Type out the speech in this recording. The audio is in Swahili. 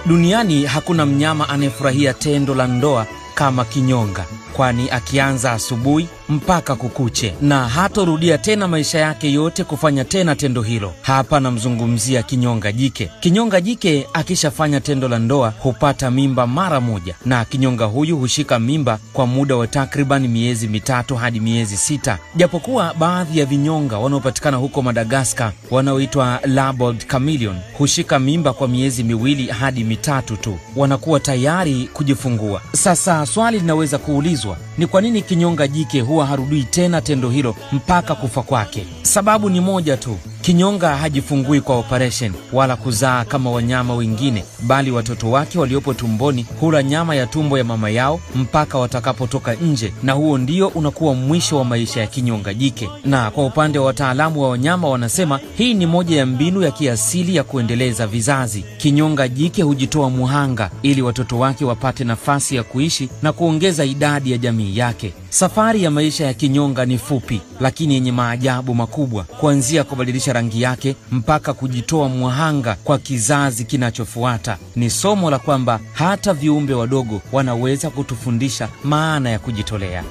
Duniani hakuna mnyama anayefurahia tendo la ndoa kama kinyonga, kwani akianza asubuhi mpaka kukuche na hatorudia tena maisha yake yote kufanya tena tendo hilo. Hapa namzungumzia kinyonga jike. Kinyonga jike akishafanya tendo la ndoa hupata mimba mara moja, na kinyonga huyu hushika mimba kwa muda wa takriban miezi 3 hadi miezi 6. Japokuwa baadhi ya vinyonga wanaopatikana huko Madagascar wanaoitwa Labord chameleon hushika mimba kwa miezi 2 hadi 3 tu, wanakuwa tayari kujifungua. Sasa swali linaweza kuulizwa, ni kwa nini kinyonga jike huwa harudii tena tendo hilo mpaka kufa kwake? Sababu ni moja tu. Kinyonga hajifungui kwa operation wala kuzaa kama wanyama wengine, bali watoto wake waliopo tumboni hula nyama ya tumbo ya mama yao mpaka watakapotoka nje, na huo ndio unakuwa mwisho wa maisha ya kinyonga jike. Na kwa upande wa wataalamu wa wanyama wanasema hii ni moja ya mbinu ya kiasili ya kuendeleza vizazi. Kinyonga jike hujitoa muhanga ili watoto wake wapate nafasi ya kuishi na kuongeza idadi ya jamii yake. Safari ya maisha ya kinyonga ni fupi lakini yenye maajabu makubwa, kuanzia kubadilisha rangi yake mpaka kujitoa muhanga kwa kizazi kinachofuata. Ni somo la kwamba hata viumbe wadogo wanaweza kutufundisha maana ya kujitolea.